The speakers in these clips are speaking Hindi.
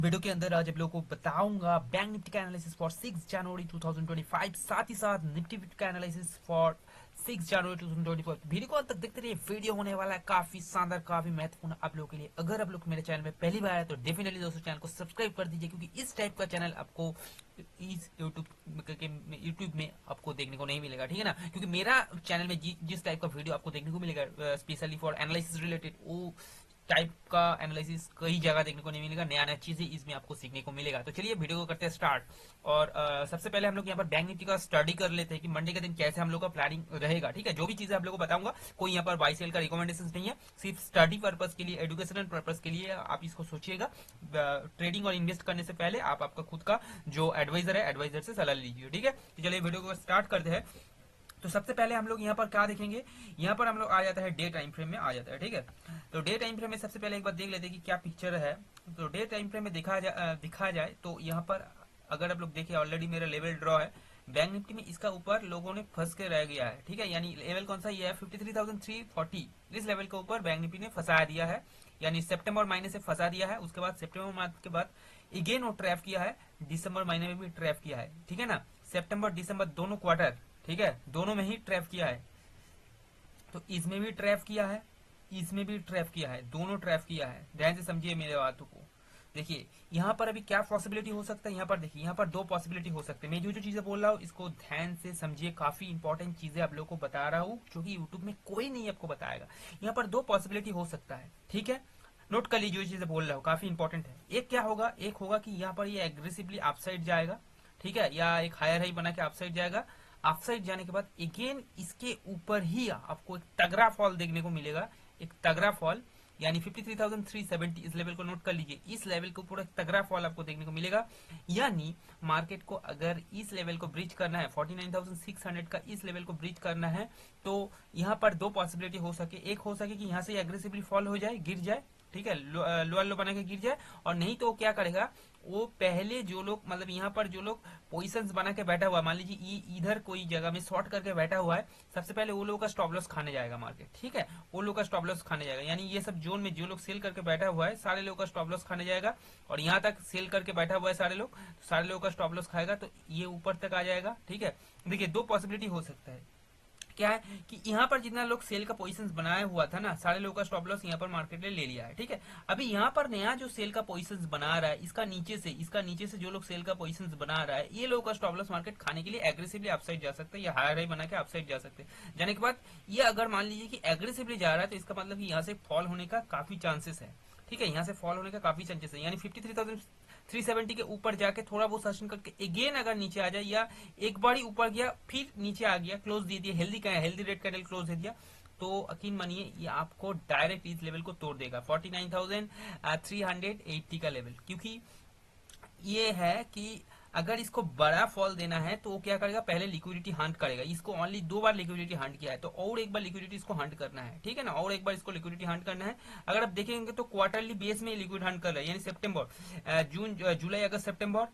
वीडियो के अंदर आज आप लोगों को बताऊंगा बैंक निफ्टी का एनालिसिस फॉर 6 जनवरी 2025, साथ ही साथ निफ्टी का एनालिसिस फॉर 6 जनवरी 2024। वीडियो को अंत तक देखते रहिए, वीडियो होने वाला है काफी शानदार, काफी महत्वपूर्ण आप लोगों के लिए। अगर आप लोग मेरे चैनल में पहली बार आए तो डेफिनेटली दोस्तों चैनल को सब्सक्राइब कर दीजिए, क्योंकि इस टाइप का चैनल आपको इस यूट्यूब में आपको देखने को नहीं मिलेगा, ठीक है ना। क्योंकि मेरा चैनल में जिस टाइप का वीडियो आपको देखने को मिलेगा स्पेशली फॉर एनालिसिस रिलेटेड, वो टाइप का एनालिसिस कई जगह देखने को नहीं मिलेगा। नया नया चीजें इसमें आपको सीखने को मिलेगा। तो चलिए वीडियो को करते हैं स्टार्ट। और सबसे पहले हम लोग यहाँ पर बैंक निफ्टी का स्टडी कर लेते हैं कि मंडे के दिन कैसे हम लोग का प्लानिंग रहेगा, ठीक है। जो भी चीजें आप लोग को बताऊंगा, कोई यहाँ पर बाई सेल का रिकमेंडेशन नहीं है, सिर्फ स्टडी पर्पज के लिए, एजुकेशनल पर्पज के लिए आप इसको सोचिएगा। ट्रेडिंग और इन्वेस्ट करने से पहले आप आपका खुद का जो एडवाइजर है, एडवाइजर से सलाह लीजिए, ठीक है। तो चलिए वीडियो को स्टार्ट करते हैं। तो सबसे पहले हम लोग यहाँ पर क्या देखेंगे, यहाँ पर हम लोग आ जाता है डे टाइम फ्रेम में आ जाता है, ठीक है। तो डे टाइम फ्रेम में सबसे पहले एक बार देख लेते हैं कि क्या पिक्चर है। तो डे टाइम फ्रेम में दिखा जाए तो यहाँ पर अगर आप लोग देखें, ऑलरेडी मेरा लेवल ड्रॉ है बैंक निफ्टी में, इसका ऊपर लोगों ने फंस के रह गया है, ठीक है। यानी लेवल कौन सा ये है, 53,340। इस लेवल के ऊपर बैंक निफ्टी ने फंसा दिया है, यानी सितंबर महीने से फंसा दिया है। उसके बाद सितंबर महीने के बाद अगेन वो ट्रैप किया है, दिसंबर महीने में भी ट्रैप किया है, ठीक है ना। सितंबर दिसंबर दोनों क्वार्टर, ठीक है, दोनों में ही ट्रैप किया है। तो इसमें भी ट्रैप किया है, इसमें भी ट्रैप किया है, दोनों ट्रैप किया है। ध्यान से समझिए मेरे बातों को। देखिए यहाँ पर अभी क्या पॉसिबिलिटी हो सकता है, यहाँ पर देखिए, यहाँ पर दो पॉसिबिलिटी हो सकते हैं। मैं जो जो चीजें बोल रहा हूँ इसको ध्यान से समझिए, काफी इंपॉर्टेंट चीजें आप लोगों को बता रहा हूँ, जो कि यूट्यूब में कोई नहीं आपको बताएगा। यहाँ पर दो पॉसिबिलिटी हो सकता है, ठीक है। नोट कर लीजिए, जो चीजें बोल रहा हूँ काफी इंपॉर्टेंट है। एक क्या होगा, एक होगा कि यहाँ पर ये एग्रेसिवली अपसाइड जाएगा, ठीक है, या एक हायर हाई बना के अपसाइड जाएगा। अपसाइड जाने के बाद अगेन इसके ऊपर ही आपको एक तगड़ा फॉल देखने को मिलेगा, एक तगड़ा फॉल, यानी 53,370। इस लेवल को नोट कर लीजिए, इस लेवल के ऊपर एक तगड़ा फॉल आपको देखने को मिलेगा। यानी मार्केट को अगर इस लेवल को ब्रीच करना है, 49,600 का इस लेवल को ब्रीच करना है, तो यहाँ पर दो पॉसिबिलिटी हो सके। एक हो सके कि यहाँ से एग्रेसिवली फॉल हो जाए, गिर जाए, ठीक है, लोअर लो बना के गिर जाए। और नहीं तो क्या करेगा, वो पहले जो लोग, मतलब यहाँ पर जो लोग पोजिशंस बना के बैठा हुआ, मान लीजिए इधर कोई जगह में शॉर्ट करके बैठा हुआ है, सबसे पहले वो लोगों का स्टॉप लॉस खाने जाएगा मार्केट, ठीक है, वो लोग का स्टॉप लॉस खाने जाएगा। यानी ये सब जोन में जो लोग सेल करके बैठा हुआ है, सारे लोगों का स्टॉप लॉस खाने जाएगा। और यहाँ तक सेल करके बैठा हुआ है सारे लोग, तो सारे लोगों का स्टॉप लॉस खाएगा, तो ये ऊपर तक आ जाएगा, ठीक है। देखिए दो पॉसिबिलिटी हो सकता है। क्या है कि यहाँ पर जितना लोग सेल का पोजीशंस बनाया हुआ था ना, सारे लोगों का स्टॉप लॉस यहाँ पर मार्केट ने ले लिया है, ठीक है। अभी यहाँ पर नया जो सेल का पोजीशंस बना रहा है, इसका नीचे से जो लोग सेल का पोजीशंस बना रहा है, ये लोगों का स्टॉप लॉस मार्केट खाने के लिए एग्रेसिवली अपसाइड जा सकता है, या हायर हाई बना के अपसाइड जा सकते हैं। जाने के बाद ये अगर मान लीजिए कि एग्रेसिवली जा रहा है, तो इसका मतलब कि यहाँ से फॉल होने का काफी चांसेस है, ठीक है, यहाँ से फॉल होने का काफी चांसेस है। यानी 53,370 के ऊपर जाके थोड़ा बहुत सेशन करके अगेन अगर नीचे आ जाए, या एक बार ही ऊपर गया फिर नीचे आ गया, क्लोज दे दिया, हेल्दी रेड कैंडल क्लोज दे दिया, तो यकीन मानिए ये आपको डायरेक्ट इस लेवल को तोड़ देगा, 49,380 का लेवल। क्योंकि ये है कि अगर इसको बड़ा फॉल देना है तो वो क्या करेगा, पहले लिक्विडिटी हंट करेगा। इसको ओनली 2 बार लिक्विडिटी हंट किया है, तो और एक बार लिक्विडिटी इसको हंट करना है, ठीक है ना, और एक बार इसको लिक्विडिटी हंट करना है। अगर आप देखेंगे तो क्वार्टरली बेस में लिक्विड हंट कर रहा है, यानी सितंबर जून जुलाई अगस्त सितंबर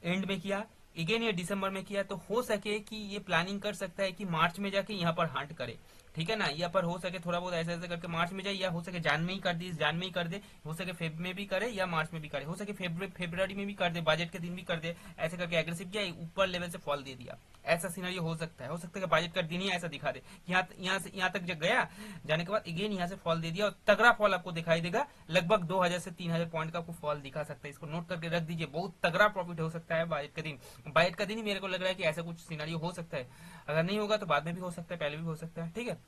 एंड में किया, अगेन ये दिसंबर में किया। तो हो सके कि ये प्लानिंग कर सकता है कि मार्च में जाके यहाँ पर हंट करे, ठीक है ना। यहाँ पर हो सके थोड़ा बहुत ऐसे ऐसे करके मार्च में जाए, या हो सके जान में ही कर दे, जान में ही कर दे, हो सके फेब में भी करे या मार्च में भी करे, हो सके फेब्रुवरी में भी कर दे, बजट के दिन भी कर दे, ऐसे करके एग्रेसिव किया, ऊपर लेवल से फॉल दे दिया। ऐसा सीनरी हो सकता है, कि बजट का दिन ही ऐसा दिखा दे, यहाँ से यहाँ तक जब गया, जाने के बाद अगेन यहाँ से फॉल दे दिया, और तगड़ा फॉल आपको दिखाई देगा, लगभग 2,000 से 3,000 पॉइंट का आपको फॉल दिखा सकता है। इसको नोट करके रख दीजिए, बहुत तगड़ा प्रॉफिट हो सकता है बजट का दिन। बजट का दिन ही मेरे को लग रहा है कि ऐसा कुछ सीनरी हो सकता है। अगर नहीं होगा तो बाद में भी हो सकता है, पहले भी हो सकता है, ठीक है।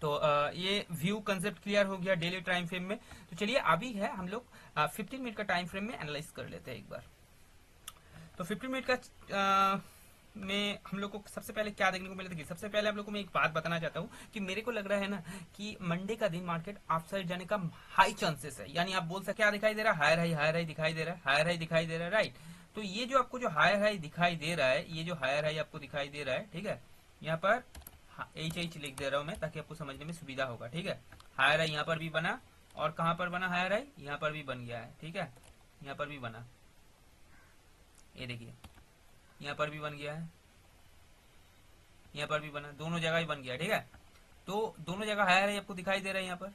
तो ये व्यू कंसेप्ट क्लियर हो गया डेली टाइम फ्रेम में। तो चलिए अभी है हम लोग 15 मिनट का टाइम फ्रेम में एनालाइज कर लेते हैं एक बार। तो 15 मिनट का में हम लोग को सबसे पहले क्या देखने को मिला, देखिए सबसे पहले आप लोग को मैं एक बात बताना चाहता हूँ कि मेरे को लग रहा है ना कि मंडे का दिन मार्केट अपसाइड जाने का हाई चांसेस है। यानी आप बोल सकते क्या दिखाई दे रहा है, हायर हाई दिखाई दे रहा है, हायर हाई दिखाई दे रहा है, राइट। तो ये जो आपको जो हायर हाई दिखाई दे रहा है, ये जो हायर हाई आपको दिखाई दे रहा है, ठीक है, यहाँ पर एच लिख दे रहा हूं मैं ताकि आपको समझने में सुविधा होगा, ठीक है। हायर हाई यहाँ पर भी बना, और कहां पर बना हायर हाई, यहाँ पर भी बन गया है, ठीक है, यहाँ पर भी बना, ये देखिए यहाँ पर भी बन गया है, यहाँ पर भी बना, दोनों जगह ही बन गया, ठीक है। तो दोनों जगह हायर हाई आपको दिखाई दे रहा है यहाँ पर,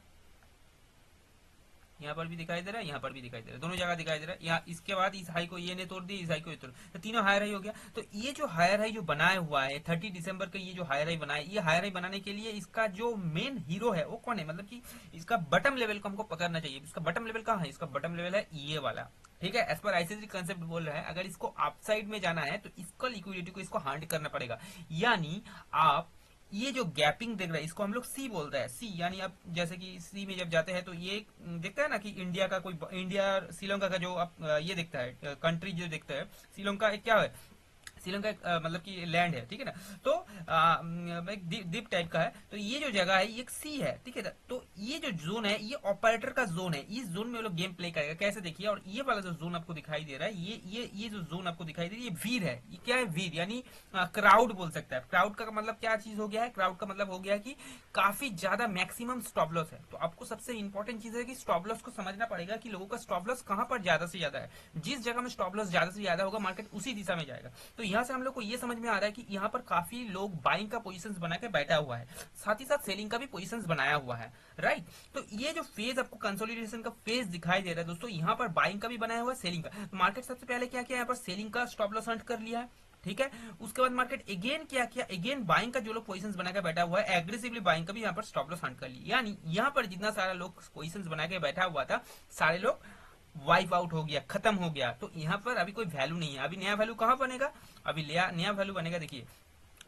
यहाँ पर भी दिखाई दे रहा है, यहाँ पर भी दिखाई दे रहा है, दोनों जगह दिखाई दे रहा है। यहाँ इसके बाद इस हाई को ये ने तोड़ दी, इस हाई को ये तोड़, तो तीनों हायर हाई हो गया। तो ये जो हायर हाई जो बनाया हुआ है 30 दिसंबर का, ये जो हायर हाई बनाया, ये हायर हाई बनाने के लिए इसका जो मेन हीरो है वो कौन है, मतलब कि इसका बटम लेवल को हमको पकड़ना चाहिए। इसका बटम लेवल कहाँ है, इसका बटम लेवल है ये वाला, ठीक है। एज पर आईसीसी कंसेप्ट बोल रहा है, अगर इसको अपसाइड में जाना है तो इसको लिक्विडिटी को इसको हार्ड करना पड़ेगा। यानी आप ये जो गैपिंग देख रहे हैं, इसको हम लोग सी बोलते हैं, सी यानी आप जैसे कि सी में जब जाते हैं तो ये देखता है ना कि इंडिया का कोई, इंडिया श्रीलंका का जो आप ये देखता है कंट्री जो देखता है, श्रीलंका एक क्या है, श्रीलंका एक मतलब कि लैंड है, ठीक है ना। तो एक द्वीप टाइप का है। तो ये जो जगह है ये एक सी है, ठीक है। तो ये जो जोन है ये ऑपरेटर का जोन है, इस जोन में वो लोग गेम प्ले करेगा। कैसे देखिए, और ये वाला जो जोन आपको दिखाई दे रहा है, ये जो जोन आपको दिखाई दे रही है ये वीर है। ये क्या है, वीर यानी क्राउड बोल सकता है। क्राउड का मतलब क्या चीज हो गया है, क्राउड का मतलब हो गया कि काफी ज्यादा मैक्सिमम स्टॉप लॉस है। तो आपको सबसे इंपॉर्टेंट चीज है कि स्टॉप लॉस को समझना पड़ेगा कि लोगों का स्टॉप लॉस कहां पर ज्यादा से ज्यादा है। जिस जगह में स्टॉप लॉस ज्यादा से ज्यादा होगा मार्केट उसी दिशा में जाएगा। तो यहाँ से हम लोग को ये समझ में आ रहा है कि यहाँ पर काफी लोग बाइंग का पोजीशंस बना के बैठा हुआ है, साथ ही साथ सेलिंग का भी पोजीशंस बनाया हुआ है, राइट। तो ये जो फेज आपको कंसोलिडेशन का फेज दिखाई दे रहा है दोस्तों, यहाँ पर बाइंग का भी बनाया हुआ है, सेलिंग का। तो मार्केट सबसे पहले क्या किया, यहाँ पर सेलिंग का स्टॉप लॉस हंट कर लिया है, ठीक है। उसके बाद मार्केट अगेन क्या किया, अगेन बाइंग का जो लोग पोजीशंस बना के बैठा हुआ है, एग्रेसिवली बाइंग का भी यहाँ पर स्टॉप लॉस हंट कर लिया। यानी यहाँ पर जितना सारा लोग पोजीशंस बना के बैठा हुआ था, सारे लोग वाइप आउट हो गया, खत्म हो गया। तो यहाँ पर अभी कोई वैल्यू नहीं है। अभी नया वैल्यू कहाँ बनेगा, अभी नया वैल्यू बनेगा। देखिए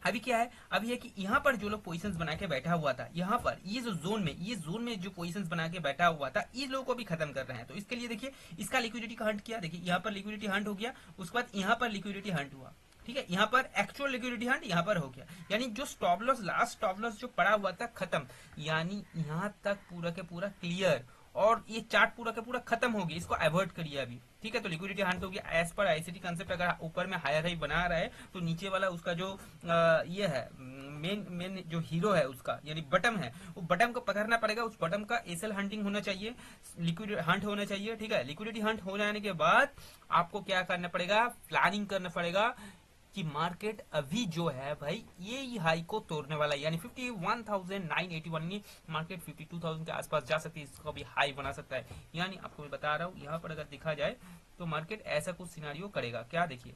अभी क्या है, अभी है कि यहाँ पर जो लोग पोजीशंस बना के बैठा हुआ था, यहाँ पर ये जो जोन में, ये जोन में जो पोजीशंस बना के बैठा हुआ था, ये लोगों को भी खत्म कर रहे हैं। तो इसके लिए देखिए इसका लिक्विडिटी का हंट किया, देखिए यहाँ पर लिक्विडिटी हंट हो गया, उसके बाद यहाँ पर लिक्विडिटी हंट हुआ, ठीक है। यहाँ पर एक्चुअल लिक्विडिटी हंट यहाँ पर हो गया, यानी जो stop loss, last stop loss जो पड़ा हुआ था खत्म, यानी यहाँ तक पूरा के पूरा क्लियर, और ये चार्ट पूरा का पूरा खत्म हो गया, इसको अवॉइड करिए अभी, ठीक है। तो लिक्विडिटी हंट हो गया एज पर आईसीटी कंसेप्ट। अगर ऊपर में हायर हाई बना रहा है तो नीचे वाला उसका जो ये है मेन जो हीरो है उसका, यानी बटम है, वो बटम को पकड़ना पड़ेगा। उस बटम का एसएल हंटिंग होना चाहिए, लिक्विडिटी हंट होना चाहिए, ठीक है। लिक्विडिटी हंट हो जाने के बाद आपको क्या करना पड़ेगा, प्लानिंग करना पड़ेगा कि मार्केट अभी जो है भाई ये हाई को तोड़ने वाला है, यानी 51,981, मार्केट 52,000 के आसपास जा सकती है, इसको भी हाई बना सकता है। यानी आपको मैं बता रहा हूँ, यहाँ पर अगर देखा जाए तो मार्केट ऐसा कुछ सिनारियो करेगा। क्या देखिए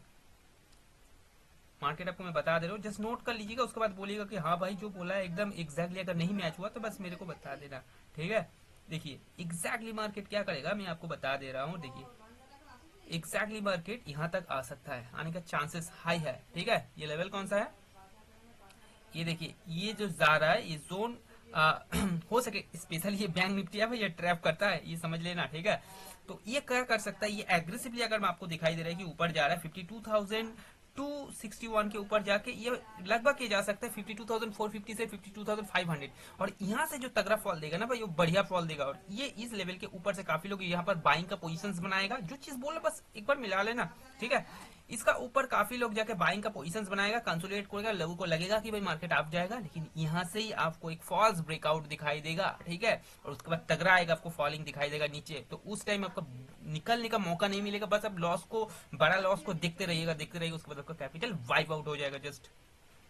मार्केट आपको मैं बता दे रहा हूँ, जस्ट नोट कर लीजिएगा, उसके बाद बोलिएगा कि हाँ भाई जो बोला है एकदम एग्जैक्टली, अगर नहीं मैच हुआ तो बस मेरे को बता देना, ठीक है। देखिए एग्जैक्टली मार्केट क्या करेगा मैं आपको बता दे रहा हूँ। देखिए एग्जैक्टली मार्केट यहाँ तक आ सकता है, आने का चांसेस हाई है, ठीक है। ये लेवल कौन सा है, ये देखिए ये जो जा रहा है ये जोन हो सके स्पेशली ये बैंक निफ्टी है भाई, ये ट्रैप करता है, ये समझ लेना, ठीक है। तो ये क्या कर सकता है, ये एग्रेसिवली अगर मैं आपको दिखाई दे रहा है कि ऊपर जा रहा है 52,261 के ऊपर जाके ये लगभग ये जा सकता है 52,450 से 52,500, और यहाँ से जो तगड़ा फॉल देगा ना भाई वो बढ़िया फॉल देगा, और ये इस लेवल के ऊपर से काफी लोग यहाँ पर बाइंग का पोजीशंस बनाएगा। जो चीज बोल रहे बस एक बार मिला लेना, ठीक है। इसका ऊपर काफी लोग जाके बाइंग का पोजीशंस बनाएगा, कंसोलिडेट करेगा, लोगों को लगेगा कि भाई मार्केट अप जाएगा, लेकिन यहाँ से ही आपको एक फॉल्स ब्रेकआउट दिखाई देगा, ठीक है। और उसके बाद तगड़ा आएगा, आपको फॉलिंग दिखाई देगा नीचे, तो उस टाइम आपको निकलने का मौका नहीं मिलेगा। बस अब लॉस को, बड़ा लॉस को देखते रहिएगा, देखते रहिएगा, उसके बाद आपका कैपिटल वाइप आउट हो जाएगा। जस्ट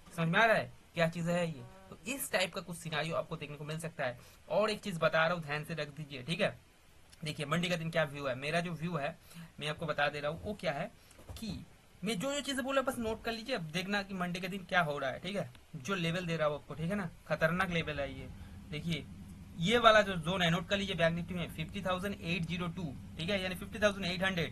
समझ में आ रहा है क्या चीज है ये। तो इस टाइप का कुछ सिनारियो आपको देखने को मिल सकता है। और एक चीज बता रहा हूँ, ध्यान से रख दीजिए, ठीक है। देखिए मंडे का दिन क्या व्यू है, मेरा जो व्यू है मैं आपको बता दे रहा हूँ वो क्या है कि मैं जो जो चीजें बोला बस नोट कर लीजिए। अब देखना कि मंडे के दिन क्या हो रहा है, ठीक है। जो लेवल दे रहा हूँ आपको, ठीक है ना, खतरनाक लेवल है ये। देखिए ये वाला जो जोन है नोट कर लीजिए, बैंक निफ्टी में 50,802, ठीक है, यानी 50,800।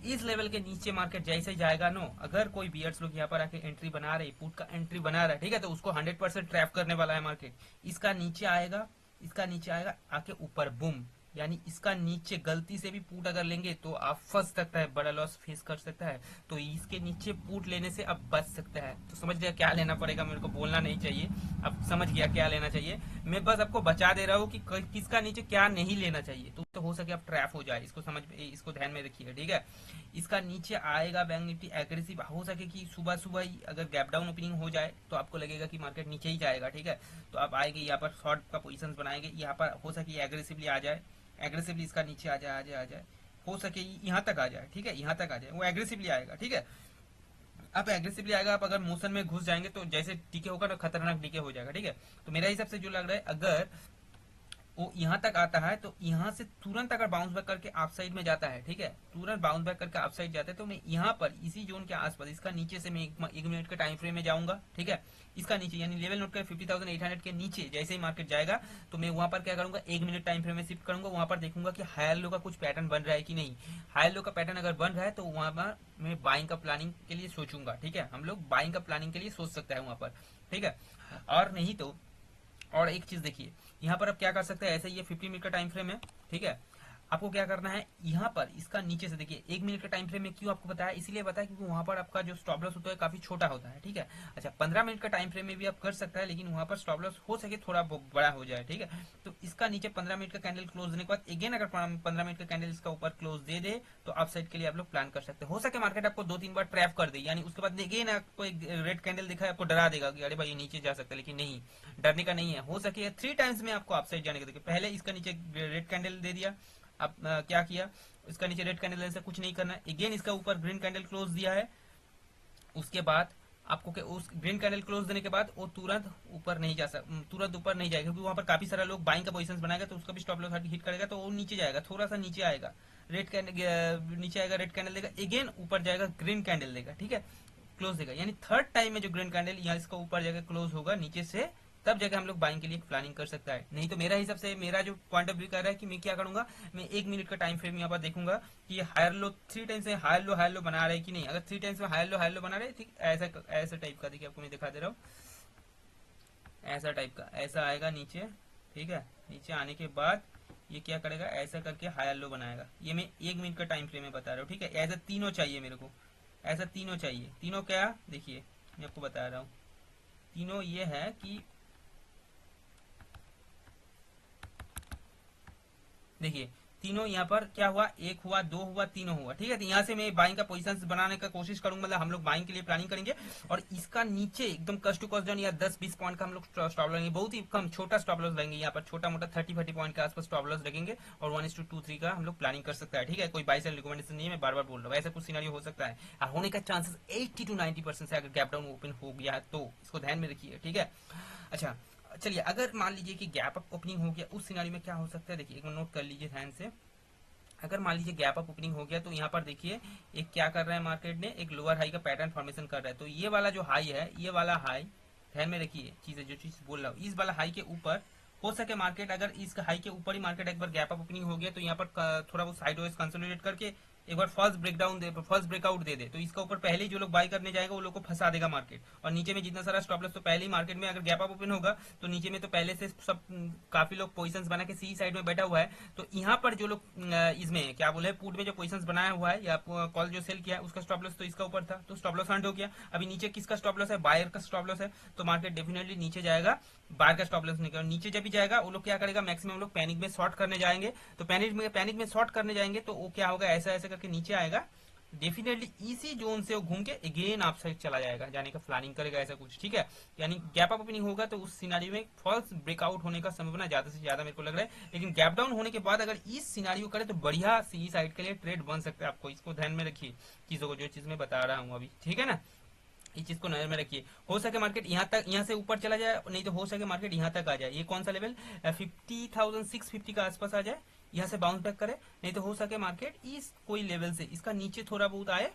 इस लेवल के नीचे मार्केट जैसे ही जाएगा नो, अगर कोई बियर्स लोग यहाँ पर आके एंट्री बना रहे, पुट का एंट्री बना रहा है, ठीक है, तो उसको 100% ट्रैप करने वाला है मार्केट। इसका नीचे आएगा, इसका नीचे आएगा आके ऊपर बूम, यानी इसका नीचे गलती से भी पुट अगर लेंगे तो आप फंस सकता है, बड़ा लॉस फेस कर सकता है। तो इसके नीचे पुट लेने से अब बच सकता है। तो समझ गया क्या लेना पड़ेगा, मेरे को बोलना नहीं चाहिए, अब समझ गया क्या लेना चाहिए। मैं बस आपको बचा दे रहा हूँ कि किसका नीचे क्या नहीं लेना चाहिए, तो हो सके आप ट्रैप हो जाए, इसको समझ, इसको ध्यान में रखिएगा, ठीक है। इसका नीचे आएगा बैंक निफ्टी एग्रेसिव, हो सके कि सुबह सुबह ही अगर गैप डाउन ओपनिंग हो जाए तो आपको लगेगा कि मार्केट नीचे ही जाएगा, ठीक है। तो आप आएंगे यहाँ पर शॉर्ट का पोजीशन बनाएंगे, यहाँ पर हो सके एग्रेसिवली आ जाए, एग्रेसिवली इसका नीचे आ जाए, आ जाए, हो सके यहाँ तक आ जाए, ठीक है, यहाँ तक आ जाए, वो एग्रेसिवली आएगा, ठीक है। आप एग्रेसिवली आएगा, आप अगर मोशन में घुस जाएंगे तो जैसे टीके होगा ना, खतरनाक टीके हो जाएगा, ठीक है। तो मेरा हिसाब से जो लग रहा है, अगर वो यहाँ तक आता है तो यहाँ से तुरंत अगर बाउंस बैक करके आप साइड में जाता है, ठीक है, तुरंत बाउंस बैक करके आप साइड जाता है, तो मैं यहाँ पर इसी जोन के आसपास इसका नीचे से मैं एक मिनट के टाइम फ्रेम में जाऊंगा, ठीक है। इसका नीचे यानी लेवल नोट कर 50,800 के नीचे जैसे ही मार्केट जाएगा तो मैं वहां पर क्या करूंगा, एक मिनट टाइम फ्रेम में शिफ्ट करूंगा, वहां पर देखूंगा कि हायर लो का कुछ पैटर्न बन रहा है कि नहीं। हायर लो का पैटर्न अगर बन रहा है तो वहां पर मैं बाइंग का प्लानिंग के लिए सोचूंगा, ठीक है। हम लोग बाइंग का प्लानिंग के लिए सोच सकते हैं वहां पर, ठीक है। और नहीं तो और एक चीज देखिए, यहाँ पर आप क्या कर सकते हैं, ऐसे ये 50 मिनट का टाइम फ्रेम है, ठीक है। आपको क्या करना है, यहाँ पर इसका नीचे से देखिए, एक मिनट का टाइम फ्रेम में क्यों आपको बताया, इसलिए बताया क्योंकि वहां पर आपका जो स्टॉप लॉस होता है काफी छोटा होता है, ठीक है। अच्छा, 15 मिनट का टाइम फ्रेम में भी आप कर सकते हैं, लेकिन वहां पर स्टॉप लॉस हो सके थोड़ा बड़ा हो जाए, ठीक है। तो इसका नीचे 15 मिनट का कैंडल क्लोज देने के बाद अगेन अगर 15 मिनट का कैंडल इसका ऊपर क्लोज दे दे तो आप साइड के लिए आप लोग प्लान कर सकते हैं। हो सके मार्केट आपको 2-3 बार ट्रैप कर दे, यानी उसके बाद अगेन आपको एक रेड कैंडल दिखा है, आपको डरा देगा कि अरे भाई ये नीचे जा सकता है, लेकिन नहीं, डरने का नहीं है। हो सके 3 टाइम्स में आपको आप साइड जाने का, देखिए पहले इसका नीचे रेड कैंडल दे दिया, अब क्या किया, इसका नीचे रेड कैंडल से कुछ नहीं करना है, अगेन इसका ऊपर ग्रीन कैंडल क्लोज दिया है, उसके बाद आपको उस ग्रीन कैंडल क्लोज देने के बाद वो तुरंत ऊपर नहीं जा सकता, तुरंत ऊपर नहीं जाएगा, क्योंकि वहां पर काफी सारा लोग बाइंग का पोजीशन बनाएगा, तो उसका भी स्टॉप लॉस हिट करेगा, तो वो नीचे जाएगा, थोड़ा सा नीचे आएगा, रेड कैंडल नीचे आएगा, रेड कैंडल देगा, अगेन ऊपर जाएगा, ग्रीन कैंडल देगा, ठीक है, क्लोज देगा। यानी थर्ड टाइम में जो ग्रीन कैंडल यहाँ इसका ऊपर जाकर क्लोज होगा नीचे से, तब जाके हम लोग बाइंग के लिए प्लानिंग कर सकता है। नहीं तो मेरा हिसाब से, मेरा जो पॉइंट ऑफ व्यू कर रहा है कि मैं क्या करूंगा, मैं एक मिनट का टाइम फ्रेम यहाँ पर देखूंगा कि हायर लो 3 टाइम्स से हायर लो बना रहे हैं कि नहीं। अगर 3 टाइम्स में हायर लो बना रहे, ठीक, ऐसा ऐसा टाइप का देखिए, आपको मैं दिखा दे रहा हूँ, ऐसा टाइप का ऐसा आएगा नीचे, ठीक है। नीचे आने के बाद ये क्या करेगा, ऐसा करके हायर लो बनाएगा। ये मैं एक मिनट का टाइम फ्रेम में बता रहा हूँ, ठीक है। ऐसा तीनों चाहिए मेरे को, ऐसा तीनों चाहिए। तीनों क्या, देखिए मैं आपको बता रहा हूँ, तीनों ये है कि देखिए तीनों यहाँ पर क्या हुआ, एक हुआ, दो हुआ, तीनों हुआ, ठीक है। तो यहाँ से मैं बाइंग का पोजीशंस बनाने का कोशिश करूंगा, मतलब हम लोग बाइंग के लिए प्लानिंग करेंगे। और इसका नीचे एकदम कस्ट टू कस्ट डाउन या 10-20 पॉइंट का हम लोग स्टॉप लेंगे, बहुत ही कम छोटा स्टॉप लॉस लेंगे, यहाँ पर छोटा मोटा 30-40 पॉइंट के आसपास स्टॉप लॉस रखेंगे, और 1:2-3 का हम लोग प्लानिंग कर सकता है, ठीक है। कोई बाई सेल रिकमेंडेशन नहीं है, मैं बार बार बोल रहा हूँ, ऐसा कुछ सिनेरियो हो सकता है, और होने का चांसेस 80-90% से, अगर गैप डाउन ओपन हो गया तो इसको ध्यान में रखिए, ठीक है। अच्छा चलिए, अगर मान लीजिए कि गैप अप ओपनिंग हो गया, उस सिनारी में क्या हो सकता है, देखिए एक बार नोट कर लीजिए ध्यान से। अगर मान लीजिए गैप अप ओपनिंग हो गया तो यहाँ पर देखिए एक क्या कर रहा है, मार्केट ने एक लोअर हाई का पैटर्न फॉर्मेशन कर रहा है। तो ये वाला जो हाई है, ये वाला हाई ध्यान में रखिए, चीजें जो चीज बोल रहा हूँ, इस वाला हाई के ऊपर हो सके मार्केट, अगर इस हाई के ऊपर ही मार्केट एक बार गैप अप ओपनिंग हो गया तो यहाँ पर थोड़ा बहुत साइडवेज कंसोलिडेट करके एक बार फर्स्ट ब्रेकडाउन दे, फर्स्ट ब्रेकआउट दे दे, तो इसका ऊपर पहले ही जो लोग बाय करने जाएगा वो लोग को फंसा देगा मार्केट। और नीचे में जितना सारा स्टॉप लॉस, तो पहले ही मार्केट में अगर गैप अप ओपन होगा तो नीचे में तो पहले से सब काफी लोग पोजीशंस बना के सी साइड में बैठा हुआ है। तो यहाँ पर जो लोग इसमें क्या बोले, पुट में जो पोजीशंस बनाया हुआ है या कॉल जो सेल किया है, उसका स्टॉप लॉस तो इसका ऊपर था, तो स्टॉप लॉस हंड हो गया। अभी नीचे किसका स्टॉप लॉस है, बायर का स्टॉप लॉस है, तो मार्केट डेफिनेटली नीचे जाएगा, बायर का स्टॉप लॉस निकल, नीचे जब भी जाएगा वो लोग क्या करेगा, मैक्सिमम लोग पैनिक में शॉर्ट करने जाएंगे। तो पैनिक में शॉर्ट करने जाएंगे तो वो क्या होगा, ऐसा ऐसा करके नीचे आएगा, डेफिनेटली इसी जोन से वो घूम के अगेन आप साइड चला जाएगा, जाने का प्लानिंग करेगा, ऐसा कुछ, ठीक है। यानी गैप अप ओपनिंग होगा तो उस सिनारियो में फॉल्स ब्रेकआउट होने का संभावना ज्यादा से ज्यादा मेरे को लग रहा है। लेकिन गैप डाउन होने के बाद अगर इस सिनारियो करे तो बढ़िया सी साइड के लिए ट्रेड बन सकता है आपको, इसको ध्यान में रखिए चीजों को, जो चीज मैं बता रहा हूँ अभी, ठीक है ना। इस चीज को नजर में रखिए। हो सके मार्केट यहाँ तक, यहाँ से ऊपर चला जाए, नहीं तो हो सके मार्केट यहाँ तक आ जाए। ये कौन सा लेवल, 50,650 का आसपास आ जाए, यहाँ से बाउंस बैक करे। नहीं तो हो सके मार्केट इस कोई लेवल से इसका नीचे थोड़ा बहुत आए,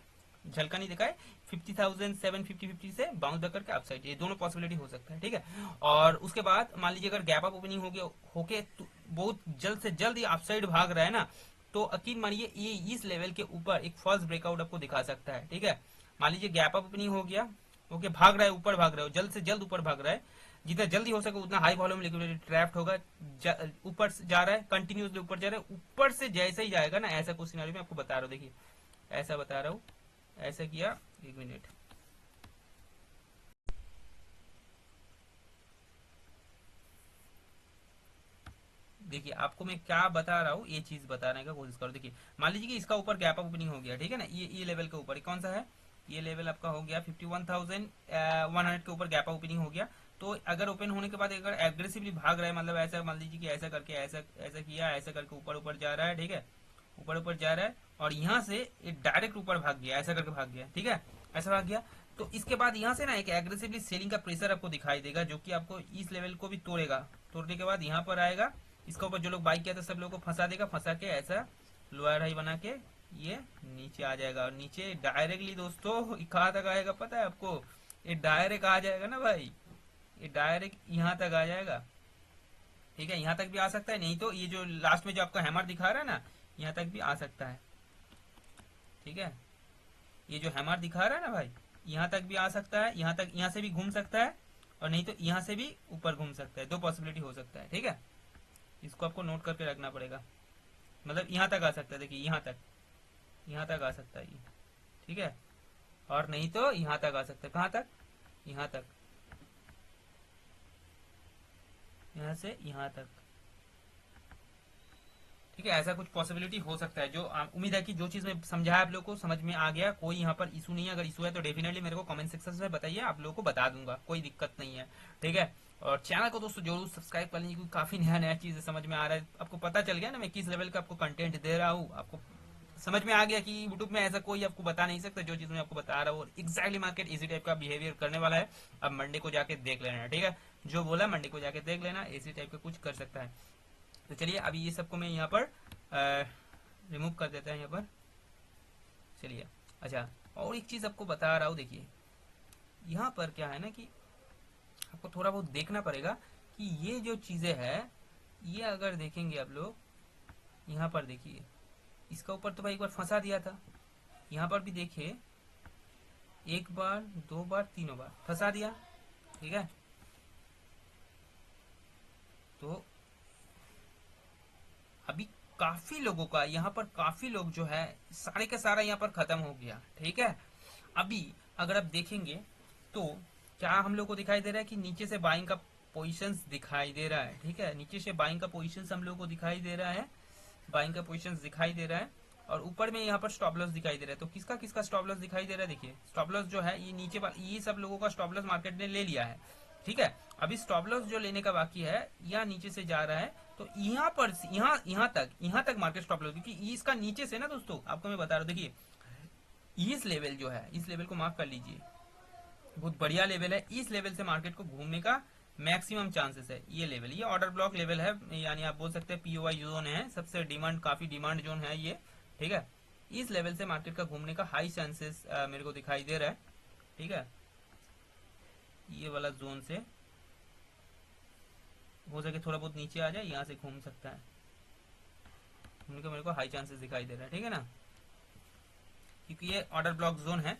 झलका नहीं दिखाए, 50,750 से बाउंस बैक करके अपसाइड, ये दोनों पॉसिबिलिटी हो सकता है, ठीक है। और उसके बाद मान लीजिए अगर गैप अप ओपनिंग हो गया, होके बहुत जल्द से जल्द ये अपसाइड भाग रहा है ना, तो यकीन मानिए ये इस लेवल के ऊपर एक फर्स्ट ब्रेकआउट आपको दिखा सकता है, ठीक है। मान लीजिए गैप अप ओपनिंग हो गया, ओके, भाग रहा है, ऊपर भाग रहा है, जल्द से जल्द ऊपर भाग रहा है, जितना जल्दी हो सके उतना हाई वॉल्यूम लिक्विडिटी ट्रैप्ड होगा, ऊपर से जा रहा है, कंटिन्यूसली ऊपर जा रहा है, ऊपर से जैसे ही जाएगा ना, ऐसा कुछ सिनारियो में आपको बता रहा हूँ, देखिए ऐसा बता रहा हूँ, ऐसा किया, एक मिनट, देखिए आपको मैं क्या बता रहा हूँ, ये चीज बताने का कोशिश करो। देखिए मान लीजिए कि इसका ऊपर गैप अप ओपनिंग हो गया, ठीक है ना, ये लेवल के ऊपर, कौन सा है, ये लेवल आपका हो गया 51,100 के ऊपर गैप अप ओपनिंग हो गया। तो अगर ओपन होने के बाद अगर एग्रेसिवली भाग रहा है, मतलब ऐसा मान लीजिए कि ऐसा करके ऐसा ऐसा किया, ऐसा करके ऊपर ऊपर जा रहा है, ठीक है, ऊपर ऊपर जा रहा है, और यहाँ से ये डायरेक्ट ऊपर भाग गया, ऐसा करके भाग गया, ठीक है, ऐसा भाग गया। तो इसके बाद यहाँ से ना एक एग्रेसिवली सेलिंग का प्रेशर आपको दिखाई देगा, जो कि आपको इस लेवल को भी तोड़ेगा, तोड़ने के बाद यहाँ पर आएगा, इसका ऊपर जो लोग बाई किया था सब लोगों को फंसा देगा, फंसा के ऐसा लोअर हाई बना के ये नीचे आ जाएगा। और नीचे डायरेक्टली दोस्तों कहाँ तक आएगा पता है आपको? ये डायरेक्ट आ जाएगा ना भाई, ये डायरेक्ट यहाँ तक आ जाएगा। ठीक है, यहाँ तक भी आ सकता है, नहीं तो ये जो लास्ट में जो आपका हैमर दिखा रहा है ना, यहाँ तक भी आ सकता है। ठीक है, ये जो हैमर दिखा रहा है ना भाई, यहाँ तक भी आ सकता है, यहाँ तक, यहाँ से भी घूम सकता है, और नहीं तो यहाँ से भी ऊपर घूम सकता है। दो पॉसिबिलिटी हो सकता है। ठीक है, इसको आपको नोट करके रखना पड़ेगा। मतलब यहाँ तक आ सकता है, देखिए यहाँ तक, यहाँ तक आ सकता है ये। ठीक है, और नहीं तो यहाँ तक आ सकता है। कहाँ तक? यहाँ तक, यहाँ से यहाँ तक। ठीक है, ऐसा कुछ पॉसिबिलिटी हो सकता है। जो उम्मीद है कि जो चीज मैं समझाया आप लोगों को समझ में आ गया। कोई यहाँ पर इशू नहीं है, अगर इशू है तो डेफिनेटली मेरे को कमेंट सेक्शन में बताइए, आप लोगों को बता दूंगा, कोई दिक्कत नहीं है। ठीक है, और चैनल को दोस्तों जरूर सब्सक्राइब कर लीजिए, क्योंकि काफी नया नया चीज समझ में आ रहा है। आपको पता चल गया ना मैं किस लेवल का आपको कंटेंट दे रहा हूँ, आपको समझ में आ गया कि यूट्यूब में ऐसा कोई आपको बता नहीं सकता जो चीज मैं आपको बता रहा हूँ। एग्जैक्टली मार्केट इसी टाइप का बिहेवियर करने वाला है। अब मंडे को जाके देख लेना है। ठीक है, जो बोला मंडे को जाके देख लेना, इसी टाइप का कुछ कर सकता है। तो चलिए अभी ये सबको मैं यहाँ पर रिमूव कर देता है यहाँ पर। चलिए, अच्छा, और एक चीज आपको बता रहा हूँ, देखिए यहाँ पर क्या है ना कि आपको थोड़ा बहुत देखना पड़ेगा कि ये जो चीजें है, ये अगर देखेंगे आप लोग, यहाँ पर देखिए, इसका ऊपर तो भाई एक बार फंसा दिया था, यहाँ पर भी देखिए एक बार, दो बार, तीनों बार फंसा दिया। ठीक है, तो अभी काफी लोगों का यहाँ पर, काफी लोग जो है सारे का सारा यहाँ पर खत्म हो गया। ठीक है, अभी अगर आप देखेंगे तो क्या हम लोग को दिखाई दे रहा है कि नीचे से बाइंग का पोजीशंस दिखाई दे रहा है। ठीक है, नीचे से बाइंग का पोजीशंस हम लोग को दिखाई दे रहा है, बाइंग का पोजीशंस दिखाई दे रहा है, और ऊपर में यहाँ पर स्टॉप लॉस दिखाई दे रहा है। तो किसका किसका स्टॉप लॉस दिखाई दे रहा है? देखिए स्टॉप लॉस जो है ये नीचे ये सब लोगों का स्टॉप लॉस मार्केट ने ले लिया है। ठीक है, अभी स्टॉप लॉस जो लेने का बाकी है, यहाँ नीचे से जा रहा है, तो यहाँ पर यहाँ तक मार्केट स्टॉप लॉस, क्योंकि इसका नीचे से ना दोस्तों आपको मैं बता रहा हूँ, देखिए इस लेवल जो है, इस लेवल को मार्क कर लीजिए, बहुत बढ़िया लेवल है। इस लेवल से मार्केट को घूमने का मैक्सिमम चांसेस है। ये लेवल, ये ऑर्डर ब्लॉक लेवल है, यानी आप बोल सकते हैं पीओआई जोन है, सबसे डिमांड, काफी डिमांड जोन है ये। ठीक है, इस लेवल से मार्केट का घूमने का हाई चांसेस मेरे को दिखाई दे रहा है। ठीक है, ये वाला जोन से हो सके थोड़ा बहुत नीचे आ जाए, यहाँ से घूम सकता है, घूमने का मेरे को हाई चांसेस दिखाई दे रहा है। ठीक है ना, क्योंकि ये ऑर्डर ब्लॉक जोन है।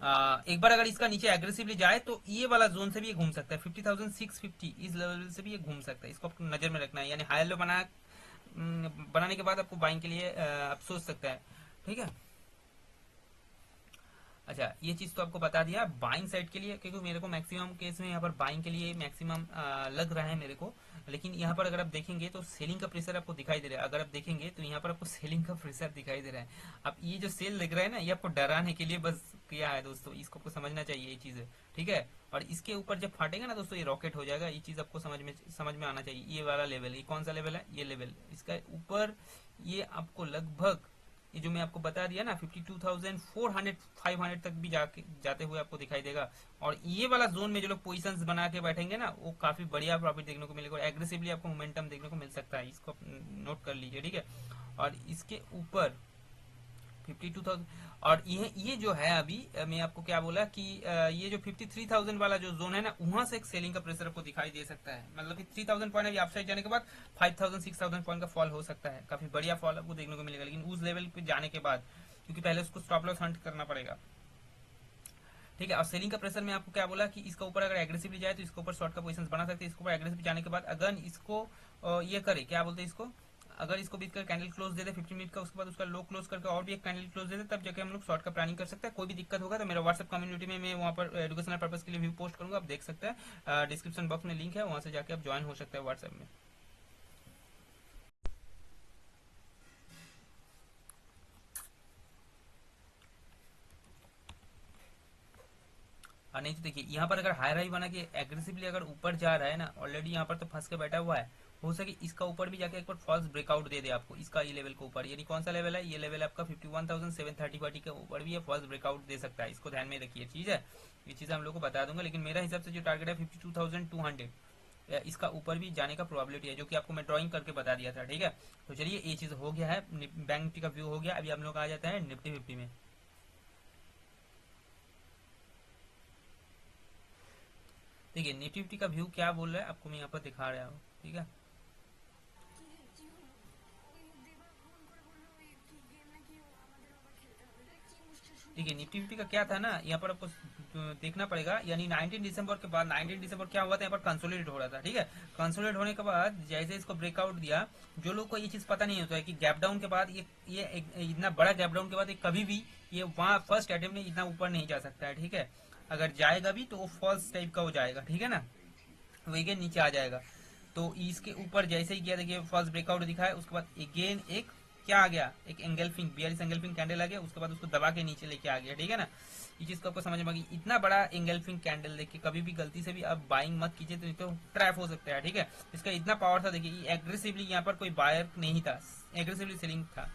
एक बार अगर इसका नीचे एग्रेसिवली जाए तो ये वाला जोन से भी ये घूम सकता है, 50,650 इस लेवल से भी ये घूम सकता है। इसको आपको नजर में रखना है, यानी हाई लो बनाने के बाद आपको बाइंग के लिए आप सोच सकता है। ठीक है, अच्छा, ये चीज तो आपको बता दिया बाइंग साइड के लिए, क्योंकि मेरे को मैक्सिमम केस में यहाँ पर बाइंग के लिए मैक्सिमम लग रहा है मेरे को। लेकिन यहाँ पर अगर आप देखेंगे तो सेलिंग का प्रेशर आपको दिखाई दे रहा है। अगर आप देखेंगे तो यहाँ पर आपको सेलिंग का प्रेशर दिखाई दे रहा है। अब ये जो सेल लग रहा है ना, ये आपको डराने के लिए बस किया है दोस्तों, इसको आपको समझना चाहिए ये चीज। ठीक है, और इसके ऊपर जब फाटेगा ना दोस्तों, ये रॉकेट हो जाएगा। ये चीज आपको समझ में आना चाहिए। ये वाला लेवल, ये कौन सा लेवल है? ये लेवल, इसका ऊपर ये आपको लगभग, ये जो मैं आपको बता दिया ना, 52,400 500 तक भी जाते हुए आपको दिखाई देगा। और ये वाला जोन में जो लोग पोजीशंस बना के बैठेंगे ना, वो काफी बढ़िया प्रॉफिट देखने को मिलेगा, और एग्रेसिवली आपको मोमेंटम देखने को मिल सकता है। इसको नोट कर लीजिए। ठीक है, और इसके ऊपर 52,000, और ये जो है अभी मैं आपको क्या बोला कि ये जो 53,000 वाला जो जोन है ना, वहां से एक सेलिंग का प्रेशर आपको दिखाई दे सकता है। मतलब कि 3,000 पॉइंट अभी अपसाइड जाने के बाद 5,000 6,000 पॉइंट का फॉल हो सकता है, काफी बढ़िया फॉल आपको देखने को मिलेगा, लेकिन उस लेवल पे जाने के बाद, क्योंकि पहले उसको स्टॉप लॉस हंट करना पड़ेगा। ठीक है, और सेलिंग का प्रेशर में आपको क्या बोला कि इसका ऊपर अगर एग्रेसिवली जाए तो इसके ऊपर शॉर्ट का पोजीशन बना सकते हैं। इसके ऊपर एग्रेसिव जाने के बाद अगर इसको ये करे, क्या बोलते हैं इसको, अगर इसको बीच कर कैंडल क्लोज दे दे 15 मिनट का, उसके बाद उसका लो क्लोज करके और भी एक कैंडल क्लोज दे दे, तब जाके हम लोग शॉर्ट का प्लानिंग कर सकते हैं। कोई भी दिक्कत होगा तो मेरा व्हाट्सएप कम्युनिटी में मैं वहाँ पर एजुकेशनल पर्पज के लिए व्यू पोस्ट करूंगा, आप देख सकते हैं। डिस्क्रिप्शन बॉक्स में लिंक है, वहां से जाके आप ज्वाइन हो सकते हैं व्हाट्सएप में। और नहीं तो देखिए यहाँ पर अगर हायर हाई बना के एग्रेसिवली अगर ऊपर जा रहा है ना, ऑलरेडी यहाँ पर तो फंस के बैठा हुआ है, हो सके इसका ऊपर भी जाके एक बार फॉल्स ब्रेकआउट दे दे आपको, इसका ये लेवल के ऊपर, यानी कौन सा लेवल है? ये लेवल आपका 51,730 के ऊपर भी ये फॉल्स ब्रेकआउट दे सकता है। इसको ध्यान में रखिए, चीज है, ये चीज हम लोग को बता दूंगा। लेकिन मेरा हिसाब से जो टारगेट है 52,200, इसका ऊपर भी जाने का प्रोबेबिलिटी है, जो कि आपको मैं ड्राइंग करके बता दिया था। ठीक है, तो चलिए ये चीज हो गया है, बैंक निफ्टी का व्यू हो गया। अभी हम लोग आ जाते हैं निफ्टी 50 में। देखिए निफ्टी 50 का व्यू क्या बोल रहा है आपको मैं यहाँ पर दिखा रहा हूँ। ठीक है, देखिए निफ्टी 50 का क्या था ना, यहाँ पर आपको देखना पड़ेगा। यानी 19 दिसंबर के बाद, 19 दिसंबर क्या हुआ था, यहाँ पर कंसोलिडेट हो रहा था। ठीक है, कंसोलिडेट होने के बाद जैसे इसको ब्रेकआउट दिया, जो लोग को ये चीज पता नहीं होता है कि गैप डाउन के बाद इतना बड़ा गैप डाउन के बाद कभी भी ये वहाँ फर्स्ट अटेम्प्ट में इतना ऊपर नहीं जा सकता है। ठीक है, अगर जाएगा भी तो वो फॉल्स टाइप का हो जाएगा। ठीक है ना, वो अगेन नीचे आ जाएगा। तो इसके ऊपर जैसे ही गया, देखिए फर्स्ट ब्रेकआउट दिखा है, उसके बाद अगेन एक क्या आ गया, एक एंगल्फिंग 42 एंगल्फिंग कैंडल आ गया, उसके बाद उसको दबा के नीचे लेके आ गया। ठीक है ना, ये चीज को आपको समझ में आ गई। इतना बड़ा एंगल्फिंग कैंडल देखिए कभी भी गलती से भी आप बाइंग मत कीजिए, तो ट्रैप हो सकता है। ठीक है, इसका इतना पावर था, देखिए एग्रेसिवली यहाँ पर कोई बायर नहीं था, एग्रेसिवली सेलिंग था।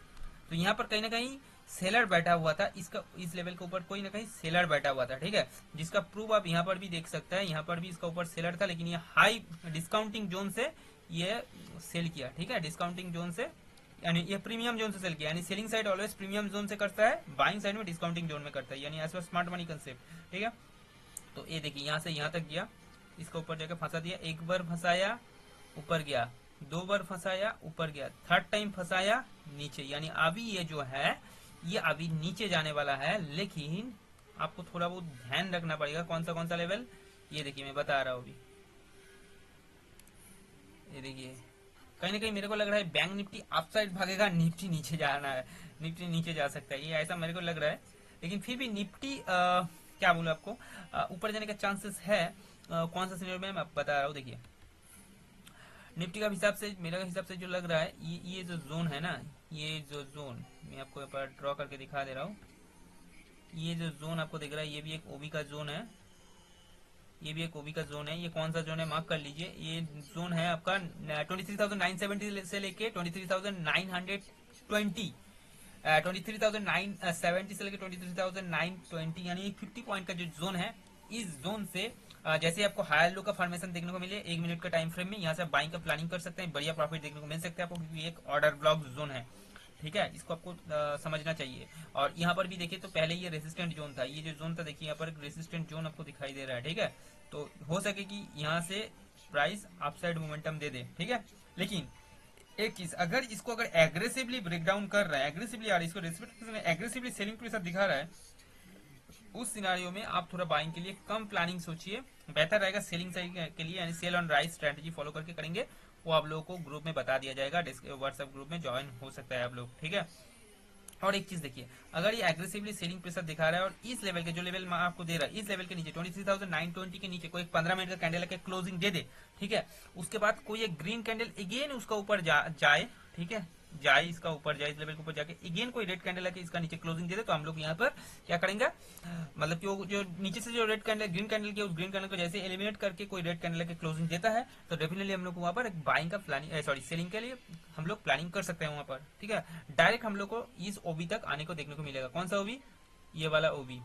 तो यहाँ पर कहीं ना कहीं सेलर बैठा हुआ था, इसका इस लेवल के ऊपर कोई ना कहीं सेलर बैठा हुआ था। ठीक है, जिसका प्रूफ आप यहाँ पर भी देख सकते हैं, यहाँ पर भी इसका ऊपर सेलर था, लेकिन ये हाई डिस्काउंटिंग जोन से ये सेल किया। ठीक है, डिस्काउंटिंग जोन से, यानी ये प्रीमियम जोन से सेल किया। यानी selling side always premium zone से करता है, बाइंग साइड में डिस्काउंटिंग जोन में करता है, यानी एज स्मार्ट मनी कंसेप्ट। ठीक है, तो ये देखिए यहाँ से यहाँ तक गया, इसका ऊपर जाकर फंसा दिया, एक बार फंसाया ऊपर गया, दो बार फंसाया ऊपर गया, थर्ड टाइम फंसाया नीचे। यानी अभी ये जो है ये अभी नीचे जाने वाला है, लेकिन आपको थोड़ा बहुत ध्यान रखना पड़ेगा। कौन सा लेवल, ये देखिए मैं बता रहा हूँ अभी। ये देखिए कहीं ना कहीं मेरे को लग रहा है बैंक निफ्टी अप साइड भागेगा, निफ्टी नीचे जाना है, निफ्टी नीचे जा सकता है, ये ऐसा मेरे को लग रहा है। लेकिन फिर भी निफ्टी क्या बोलूं आपको, ऊपर जाने का चांसेस है। कौन सा सीनियर में मैं बता रहा हूँ। देखिए निफ्टी का हिसाब से, मेरा हिसाब से जो लग रहा है, ये जो जोन है ना, ये जो जोन मैं आपको यहाँ पर ड्रॉ करके दिखा दे रहा हूँ। ये जो जोन आपको दिख रहा है, ये भी एक ओबी का जोन है, ये भी एक ओबी का जोन है। ये कौन सा जोन है मार्क कर लीजिए, ये जोन है आपका 23,970 से लेके 23,920, 23,970 से लेके 23,920, यानी 50 पॉइंट का जो जोन है, इस जोन से जैसे आपको हायर लो का फॉर्मेशन देखने को मिले 1 मिनट का टाइम फ्रेम में, यहाँ से आप बाइंग का प्लानिंग कर सकते हैं, बढ़िया प्रॉफिट देखने को मिल सकता है आपको, क्योंकि एक ऑर्डर ब्लॉक जोन है। ठीक है, इसको आपको समझना चाहिए। और यहाँ पर भी देखिए तो पहले ये रेसिस्टेंट जोन था, ये जो जोन था देखिए यहाँ पर एक रेसिस्टेंट जोन आपको दिखाई दे रहा है। ठीक है, तो हो सके कि यहाँ से प्राइस अपसाइड मोमेंटम दे दे। ठीक है, लेकिन एक चीज, अगर इसको अगर एग्रेसिवली ब्रेकडाउन कर रहा है, एग्रेसिवली आ रहा है, इसको रेस्पेक्ट एग्रेसिवली सेलिंग प्रेशर दिखा रहा है, उस सिनारियो में आप थोड़ा बाइंग के लिए कम प्लानिंग सोचिए, बेहतर रहेगा सेलिंग साइड के लिए। यानी sell on rise strategy follow करके करेंगे, वो आप लोगों को ग्रुप में बता दिया जाएगा, व्हाट्सएप ग्रुप में ज्वाइन हो सकता है आप लोग। ठीक है, और एक चीज देखिए, अगर ये एग्रेसिवली सेलिंग प्रेशर दिखा रहा है और इस लेवल के जो लेवल मैं आपको दे रहा है, इस लेवल के नीचे 23,920 के नीचे कोई 15 मिनट का कैंडल के क्लोजिंग दे दे, ठीक है, उसके बाद कोई एक ग्रीन कैंडल अगेन उसका ऊपर जाए, ठीक है, जाए इसका ऊपर जाए, इस लेवल के ऊपर जाके अगेन कोई रेड कैंडल आके इसका नीचे क्लोजिंग दे दे, तो हम लोग यहाँ पर क्या करेंगे, मतलब कि वो जो नीचे से जो रेड कैंडल ग्रीन कैंडल की, उस ग्रीन कैंडल को जैसे एलिमिनेट करके कोई रेड कैंडल के क्लोजिंग देता है, तो डेफिनेटली हम लोग वहां पर एक बाइंग का प्लानिंग, सॉरी सेलिंग के लिए हम लोग प्लानिंग कर सकते हैं वहां पर। ठीक है, डायरेक्ट हम लोग को इस ओबी तक आने को देखने को मिलेगा। कौन सा ओबी, ये वाला ओबी,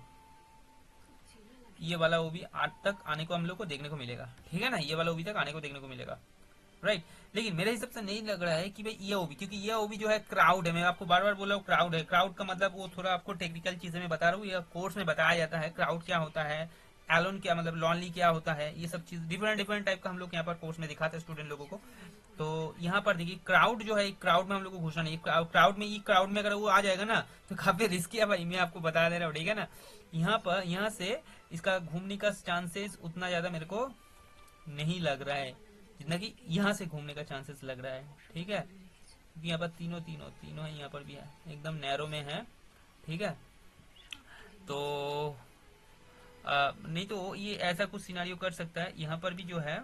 ये वाला ओबी आज तक आने को हम लोग को देखने को मिलेगा। ठीक है ना, ये वाला ओबी तक आने को देखने को मिलेगा, राइट। लेकिन मेरे हिसाब से नहीं लग रहा है कि भाई ये ओबी, क्योंकि ये ओबी जो है क्राउड है, मैं आपको बार बार बोला हूँ क्राउड है। क्राउड का मतलब वो थोड़ा आपको टेक्निकल चीजें मैं बता रहा हूँ, ये कोर्स में बताया जाता है क्राउड क्या होता है, एलोन क्या मतलब लॉनली क्या होता है, ये सब चीज डिफरेंट डिफरेंट टाइप का हम लोग यहाँ पर कोर्स में दिखाते हैं स्टूडेंट लोगों को। तो यहाँ पर देखिए क्राउड जो है, क्राउड में हम लोग को घुसना नहीं, क्राउड में, ये क्राउड में अगर वो आ जाएगा ना तो काफी रिस्की है भाई, मैं आपको बता दे रहा हूँ। ठीक है ना, यहाँ पर यहाँ से इसका घूमने का चांसेस उतना ज्यादा मेरे को नहीं लग रहा है जितना कि यहाँ से घूमने का चांसेस लग रहा है। ठीक है, क्योंकि यहाँ पर तीनों तीनों तीनों है, यहाँ पर भी है, एकदम नैरो में है। ठीक है, तो नहीं तो ये ऐसा कुछ सिनारियो कर सकता है, यहाँ पर भी जो है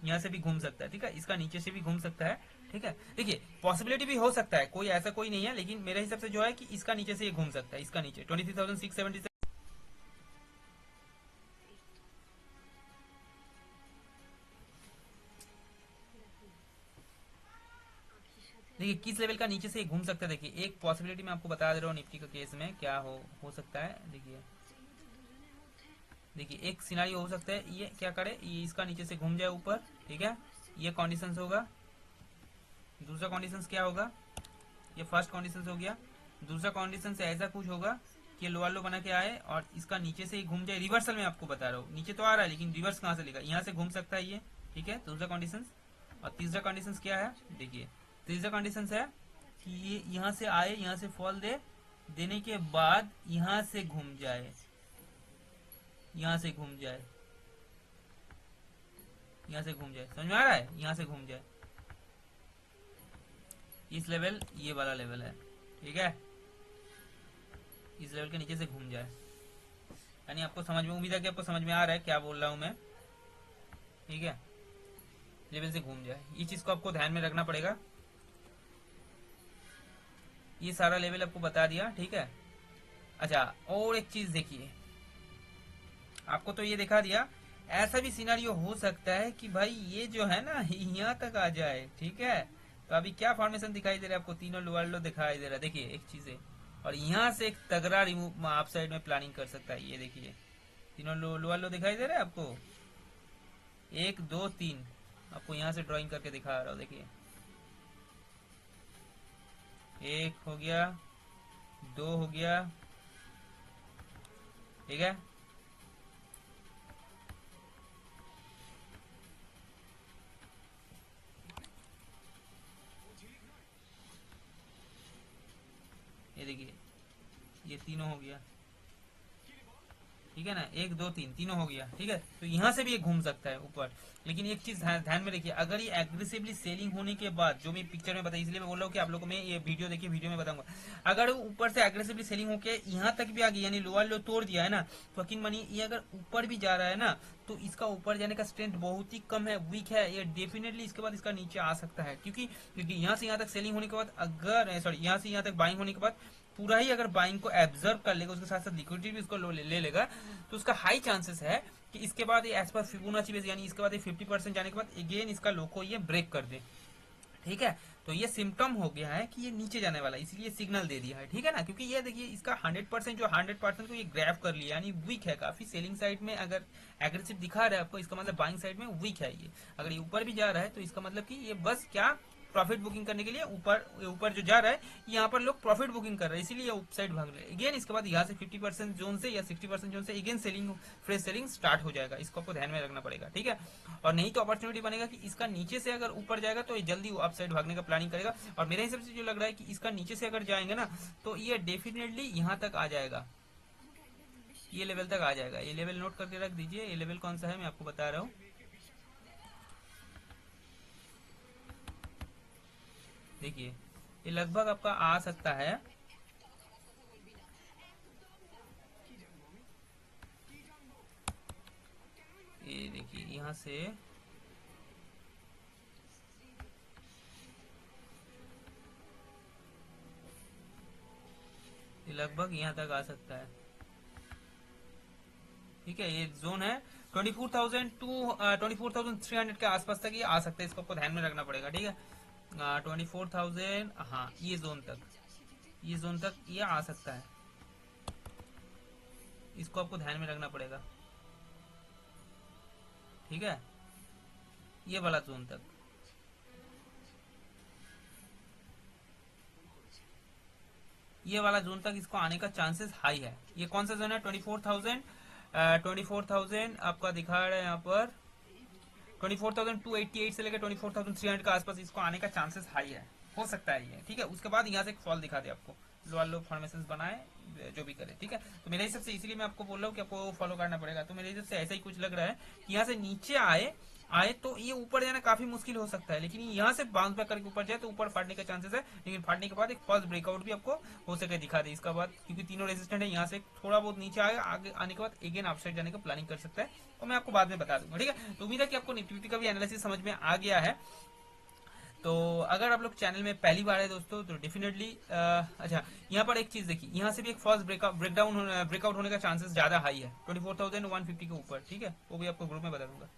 यहाँ से भी घूम सकता है। ठीक है, इसका नीचे से भी घूम सकता है। ठीक है, देखिए पॉसिबिलिटी भी हो सकता है, कोई ऐसा कोई नहीं है, लेकिन मेरे हिसाब से जो है कि इसका नीचे से ये घूम सकता है, इसका नीचे 23,670 से। देखिए किस लेवल का नीचे से ये घूम सकता है, देखिए एक पॉसिबिलिटी मैं आपको बता दे रहा हूँ निफ्टी के केस में क्या हो सकता है। देखिए देखिए एक सिनारियो हो सकता है, ये क्या करे, ये इसका नीचे से घूम जाए ऊपर, ठीक है, ये कंडीशंस होगा। दूसरा कंडीशंस क्या होगा, ये फर्स्ट कंडीशंस हो गया। दूसरा कंडीशन से ऐसा कुछ होगा कि लोअर लो बना के आए और इसका नीचे से ही घूम जाए, रिवर्सल में आपको बता रहा हूँ, नीचे तो आ रहा है लेकिन रिवर्स कहाँ से लेगा, यहाँ से घूम सकता है ये, ठीक है, दूसरा कंडीशन। और तीसरा कंडीशन क्या है, देखिए तीसरा कंडीशन है कि ये यहाँ से आए, यहाँ से फॉल देने के बाद यहाँ से घूम जाए, यहाँ से घूम जाए, यहाँ से घूम जाए, समझ में आ रहा है, यहाँ से घूम जाए, इस लेवल, ये वाला लेवल है, ठीक है, इस लेवल के नीचे से घूम जाए। यानी आपको समझ में, उम्मीद है कि आपको समझ में आ रहा है क्या बोल रहा हूं मैं, ठीक है, लेवल से घूम जाए, ये चीज को आपको ध्यान में रखना पड़ेगा। ये सारा लेवल आपको बता दिया, ठीक है। अच्छा और एक चीज देखिए, आपको तो ये दिखा दिया, ऐसा भी सिनारियो हो सकता है कि भाई ये जो है ना यहाँ तक आ जाए, ठीक है। तो अभी क्या फॉर्मेशन दिखाई दे रहा है आपको, तीनों लोअर लो दिखाई दे रहा है, देखिए एक चीज है, और यहाँ से एक तगड़ा रिमूव आप साइड में प्लानिंग कर सकता है, ये देखिए तीनों लोअर लो दिखाई दे रहा है आपको, 1 2 3, आपको यहाँ से ड्राइंग करके दिखा रहा हूँ, देखिए 1 हो गया, 2 हो गया, ठीक है, ये देखिए ये तीनों हो गया, ठीक है ना, 1 2 3 तीनों हो गया, ठीक है। तो यहाँ से भी ये घूम सकता है ऊपर, लेकिन एक चीज ध्यान में रखिए, अगर ये एग्रेसिवली सेलिंग होने के बाद, जो मैं पिक्चर में बताई, इसलिए मैं बोल रहा हूँ कि आप लोगों में ये वीडियो देखिए, वीडियो में बताऊंगा, अगर ऊपर से एग्रेसिवली सेलिंग होकर यहाँ तक भी आ गई, यानी लोअर लो तोड़ दिया है ना, तो यकीन मानिए ये अगर ऊपर भी जा रहा है ना, तो इसका ऊपर जाने का स्ट्रेंथ बहुत ही कम है, वीक है, ये डेफिनेटली इसके बाद इसका नीचे आ सकता है, क्योंकि यहाँ से यहाँ तक सेलिंग होने के बाद, अगर सॉरी यहाँ से यहाँ तक बाइंग होने के बाद पूरा ही अगर बाइंग को एब्जर्व कर लेगा, उसके साथ साथ लिक्विडिटी भी उसको ले लेगा, तो उसका हाई चांसेस है कि इसके बाद ये एज पर फिबोनाची बेस, यानी इसके बाद ये 50% जाने के बाद अगेन इसका लो को ये ब्रेक कर दे, ठीक है। तो ये सिम्टम हो गया है कि ये नीचे जाने वाला है, इसलिए सिग्नल दे दिया है, ठीक है ना, क्योंकि ये देखिए इसका 100% जो 100% को ये ग्रैब कर लिया, यानी वीक है काफी, सेलिंग साइड में अगर एग्रेसिव दिखा रहा है आपको, इसका मतलब बाइंग साइड में वीक है ये, अगर ये ऊपर भी जा रहा है तो इसका मतलब कि ये बस क्या, प्रॉफिट बुकिंग करने के लिए ऊपर जो जा रहा है, यहाँ पर लोग प्रॉफिट बुकिंग कर रहे हैं, इसीलिए अप साइड भाग रहे हैं अगेन। इसके बाद यहाँ से 50% जोन से या 60% जोन से again selling, fresh selling start हो जाएगा, इसको आपको ध्यान में रखना पड़ेगा, ठीक है। और नहीं तो अपॉर्चुनिटी बनेगा कि इसका नीचे से अगर ऊपर जाएगा तो ये जल्दी अप साइड भागने का प्लानिंग करेगा, और मेरे हिसाब से जो लग रहा है कि इसका नीचे से अगर जाएंगे ना, तो ये डेफिनेटली यहाँ तक आ जाएगा, ये लेवल तक आ जाएगा। ये लेवल नोट करके रख दीजिए, ये लेवल कौन सा है मैं आपको बता रहा हूँ, देखिए ये लगभग आपका आ सकता है, ये देखिए यहाँ से ये लगभग यहाँ तक आ सकता है, ठीक है। ये जोन है 24,000 टू 24,300 के आसपास तक ये आ सकता है, इसको आपको ध्यान में रखना पड़ेगा, ठीक है। 24,000, हाँ ये जोन तक, ये जोन तक ये आ सकता है, इसको आपको ध्यान में रखना पड़ेगा, ठीक है, ये वाला जोन तक, ये वाला जोन तक इसको आने का चांसेस हाई है। ये कौन सा जोन है, 24,000 आपका दिखा रहा है यहाँ पर, 24,288 से लेकर 24,300 के आसपास इसको आने का चांसेस हाई है, हो सकता है ये, ठीक है। उसके बाद यहाँ से एक फॉल दिखा दे आपको, लोअर लो फॉर्मेशन बनाए, जो भी करे, ठीक है। तो मेरे हिसाब से इसीलिए मैं आपको बोल रहा हूँ कि आपको फॉलो करना पड़ेगा। तो मेरे हिसाब से ऐसा ही कुछ लग रहा है कि यहाँ से नीचे आए तो ये ऊपर जाना काफी मुश्किल हो सकता है, लेकिन यहाँ से बाउंस बैक करके ऊपर जाए तो ऊपर फाटने का चांसेस है, लेकिन फाटने के बाद एक फर्स्ट ब्रेकआउट भी आपको हो सके दिखा दे इसका बाद, क्योंकि तीनों रेजिस्टेंट है, यहाँ से थोड़ा बहुत नीचे आएगा, आगे आने के बाद अगेन अपसाइड जाने का प्लानिंग कर सकता है, तो मैं आपको बाद में बता दूंगा, ठीक है। तो उम्मीद है कि आपको निफ्टी का भी एनालिसिस समझ में आ गया है। तो अगर आप लोग चैनल में पहली बार है दोस्तों, तो डेफिनेटली अच्छा यहाँ पर एक चीज देखिए, यहाँ से भी एक फर्स्ट ब्रेकआउट होने का चांसेस ज्यादा हाई है, 24,150 के ऊपर, ठीक है, वो भी आपको ग्रुप में बता दूंगा।